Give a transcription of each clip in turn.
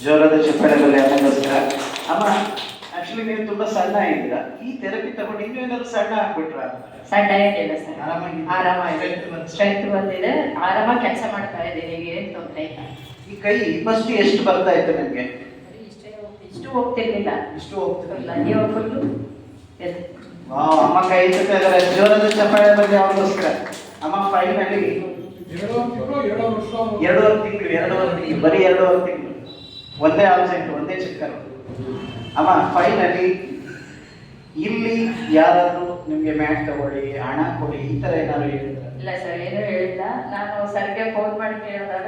ಜೋರಾದ ಚಪ್ಪಾಳೆಗಳಲ್ಲಿ ಅನ್ನಗೋಸ್ಕರ. ಅಮ್ಮ, ಆಕ್ಚುಲಿ ನೀವು ತುಂಬಾ ಸಣ್ಣ ಇದ್ದೀರಾ. ಈ ಥೆರಪಿ ತಗೊಂಡು ಇನ್ನೂ ಏನಾದ್ರು ಸಣ್ಣ ಆಗ್ಬಿಟ್ರ? ಸರ್ ಡಯಟ್ ಇಲ್ಲ ಸರ್, ಆರಾಮಾಗಿ ಸ್ಟ್ರೆಂತ್ ಬಂದಿದೆ. ಬಂದಿದೆ, ಆರಾಮಾಗಿ ಕೆಲಸ ಮಾಡ್ತಾ ಇದ್ದೀನಿ, ಏನು ತೊಂದರೆ ಇಲ್ಲ. ಈ ಕೈ ಫಸ್ಟ್ ಎಷ್ಟು ಬರ್ತಾ ಇತ್ತು ನಿಮ್ಗೆ? ಇಷ್ಟು ಹೋಗ್ತಿರ್ಲಿಲ್ಲ, ಇಷ್ಟು ಹೋಗ್ತಿಲ್ಲ. ನೀವು ಫುಲ್ಲು ಅಮ್ಮ ಕೈ ಎತ್ತುತ್ತಾ ಇದ್ದಾರೆ. ಜೋರಾದ ಚಪ್ಪಾಳೆ ಬಗ್ಗೆ ಅವ್ರಿಗೋಸ್ಕರ. ಅಮ್ಮ ಫೈನಲಿ 2.5 ತಿಂಗಳು ಬರೀ 2.5 ತಿಂಗಳು ಒಂದೇ ಆಬ್ಸೆಂಟ್, ಒಂದೇ ಚಕ್ಕರ್. ಅಮ್ಮ ಫೈನಲಿ ಇಲ್ಲಿ ಯಾರಾದ್ರೂ ನಿಮ್ಗೆ ಮ್ಯಾಟ್ ತಗೊಳ್ಳಿ, ಹಣ ಕೊಡಿ, ಈ ತರ ಏನಾದ್ರು ಹೇಳಿದ್ರ? ಇಲ್ಲ ಸರ್, ಏನೂ ಹೇಳಿಲ್ಲ. ನಾನು ಸರ್ಗೆ ಫೋನ್ ಮಾಡಿ ಕೇಳಿದಾಗ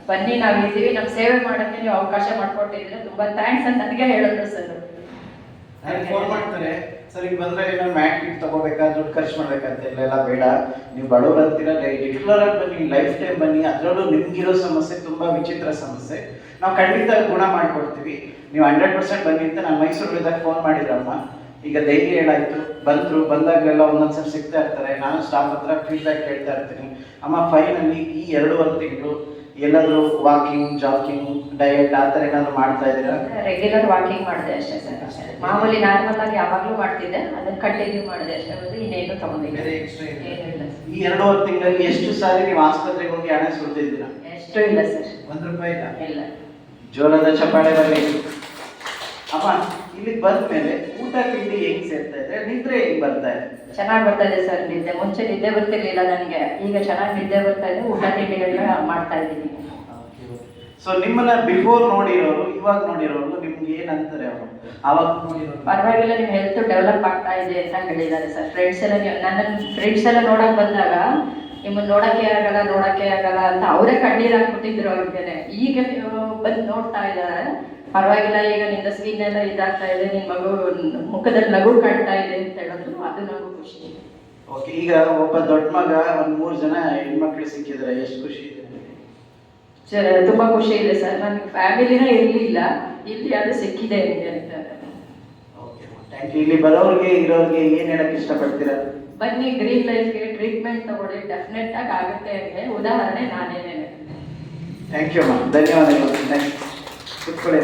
ಬನ್ನಿ ನಾವಿದ್ದೀವಿ, ನಮ್ಮ ಸೇವೆ ಮಾಡೋಕ್ಕೆ ನೀವು ಅವಕಾಶ ಮಾಡಿಕೊಟ್ಟಿದ್ರೆ ತುಂಬ ಥ್ಯಾಂಕ್ಸ್ ಅಂತ ನನಗೆ ಹೇಳಿದ್ರು ಸರ್. ನನಗೆ ಫೋನ್ ಮಾಡ್ತಾರೆ, ಸರ್ ಈಗ ಬಂದ್ರೆ ಏನೋ ಮ್ಯಾಟ್ ಗಿಟ್ ತಗೋಬೇಕಾ, ದುಡ್ಡು ಖರ್ಚು ಮಾಡ್ಬೇಕಂತ ಎಲ್ಲ ಬೇಡ, ನೀವು ಬಡವ್ರು ಅಂತೀರಾ, ರೆಗ್ಯುಲರ್ ಆಗಿ ಬನ್ನಿ, ಲೈಫ್ ಟೈಮ್ ಬನ್ನಿ, ಅದರಲ್ಲೂ ನಿಮ್ಗಿರೋ ಸಮಸ್ಯೆ ತುಂಬಾ ವಿಚಿತ್ರ ಸಮಸ್ಯೆ, ನಾವು ಖಂಡಿತ ಗುಣ ಮಾಡ್ಕೊಡ್ತೀವಿ, ನೀವು 100% ಬನ್ನಿ ಅಂತ ನಾನು ಮೈಸೂರಿದಾಗ ಫೋನ್ ಮಾಡಿದ್ರಮ್ಮ. ಈಗ ಧೈರ್ಯ ಹೇಳಾಯ್ತು, ಬಂದಾಗಲೆಲ್ಲ ಒಂದೊಂದ್ಸರಿ ಸಿಗ್ತಾ ಇರ್ತಾರೆ, ನಾನು ಸ್ಟಾಫ್ ಹತ್ರ ಫೀಡ್ಬ್ಯಾಕ್ ಕೇಳ್ತಾ ಇರ್ತೀನಿ. ಅಮ್ಮ ಫೈನಲಿ ಈ 2.5 ತಿಂಗಳು ಎಲ್ಲಾದ್ರೂ ವಾಕಿಂಗ್, ಜಾಕಿಂಗ್, ಡಯಟ್ ಆ ಥರ ಏನಾದ್ರು ಮಾಡ್ತಾ ಇದ್ದೀರಾ? ರೆಗ್ಯುಲರ್ ವಾಕಿಂಗ್ ಮಾಡಿದೆ ಅಷ್ಟೇ ಸರ್, ಮಾಮೂಲಿ ನಾರ್ಮಲ್ ಆಗಿ ಯಾವಾಗಲೂ ಮಾಡ್ತಿದ್ದೆ, ಅದನ್ನ ಕಂಟಿನ್ಯೂ ಮಾಡಿದೆ ಅಷ್ಟೇ, ಬಂದು ಇನ್ನೇನು ತಗೊಂಡಿಲ್ಲ. ಈ 2.5 ತಿಂಗಳಲ್ಲಿ ಎಷ್ಟು ಸಾರಿ ನೀವು ಆಸ್ಪತ್ರೆಗೆ ಹೋಗಿ ಹಣ ಸುರಿದಿದ್ದೀರಾ? ಎಷ್ಟು ಇಲ್ಲ ಸರ್, ₹1 ಇಲ್ಲ. ಜೋರಾದ ಚಪ್ಪಾಳೆ ಬರಲಿ. ಅಮ್ಮ ಇಲ್ಲಿ ಬಂದ್ಮೇಲೆ ಊಟ ತಿಂಡಿ ಹೆಂಗ್ ಸೇರ್ತಾ ಇದೆ, ನಿದ್ರೆ ಹೆಂಗ್ ಬರ್ತಾ ಇದೆ? ಚೆನ್ನಾಗಿ ಬರ್ತಾ ಇದೆ ಸರ್ ನಿದ್ದೆ. ಮುಂಚೆ ನಿದ್ದೆ ಬರ್ತಿರ್ಲಿಲ್ಲ ನನಗೆ, ಈಗ ಚೆನ್ನಾಗಿ ನಿದ್ದೆ ಬರ್ತಾ ಇದೆ, ಊಟ ತಿಂಡಿಗಳನ್ನ ಮಾಡ್ತಾ ಇದ್ದೀನಿ. ಸೊ ನಿಮ್ಮನ್ನ ಬಿಫೋರ್ ನೋಡಿರೋರು ಇವಾಗ ನೋಡಿರೋರು ನಿಮ್ಗೆ ಏನಂತಾರೆ ಅವರು? ಅವಾಗ ನೋಡಿರೋರು ಪರವಾಗಿಲ್ಲ, ನಿಮ್ಮ ಹೆಲ್ತ್ ಡೆವಲಪ್ ಆಗ್ತಾ ಇದೆ ಅಂತ ಹೇಳಿದ್ದಾರೆ ಸರ್. ಫ್ರೆಂಡ್ಸ್ ಎಲ್ಲ ನನ್ನ ಫ್ರೆಂಡ್ಸ್ ಎಲ್ಲ ನೋಡಕ್ ಬಂದಾಗ ನಿಮ್ಮನ್ನ ನೋಡಕ್ಕೆ ಆಗಲ್ಲ ಅಂತ ಅವರೇ ಕಣ್ಣೀರು ಹಾಕ್ಬಿಟ್ಟಿದ್ರು ಅವ್ರಿಗೆ. ಈಗ ನೀವು ಬಂದು ನೋಡ್ತಾ ಇದ್ದಾರೆ, ಪರವಾಗಿಲ್ಲ, ಈಗ ನಿನ್ನ ಸ್ಕಿನ್ ಎಲ್ಲ ಇದಾಗ್ತಾ ಇದೆ, ನಿನ್ನ ಮಗು ಮುಖದಲ್ಲಿ ನಗು ಕಾಣ್ತಾ ಇದೆ ಅಂತ ಹೇಳಿದ್ರು, ಅದು ನನಗೂ ಖುಷಿ. ಓಕೆ, ಈಗ ಒಬ್ಬ ದೊಡ್ಡ ಮಗ 1-3 ಜನ ಹೆಣ್ಮಕ್ಳು ಸಿಕ್ಕಿದ್ರೆ ಎಷ್ಟು ಖುಷಿ ಇದೆ? ತುಂಬಾ ಖುಷಿ ಇದೆ ಸರ್. ನನಗೆ ಫ್ಯಾಮಿಲಿನ ಇರಲಿಲ್ಲ, ಇಲ್ಲಿ ಅದು ಸಿಕ್ಕಿದೆ ನಿಮಗೆ ಅಂತ. Okay, thank you. ಇಲ್ಲಿ ಬರೋರಿಗೆ ಇರೋರಿಗೆ ಏನು ಹೇಳಕ್ಕೆ ಇಷ್ಟಪಡ್ತೀರಾ? ಬನ್ನಿ, ಗ್ರೀನ್ ಲೈಫ್ಗೆ ಟ್ರೀಟ್ಮೆಂಟ್ ತಗೊಳ್ಳಿ, ಡೆಫಿನೆಟ್ ಆಗಿ ಆಗುತ್ತೆ ಅಂದರೆ ಉದಾಹರಣೆ ನಾನೇನೇನೆ. ಥ್ಯಾಂಕ್ ಯು ಅಮ್ಮ, ಧನ್ಯವಾದಗಳು. ಕುತ್ಕೊಳ್ಳಿ.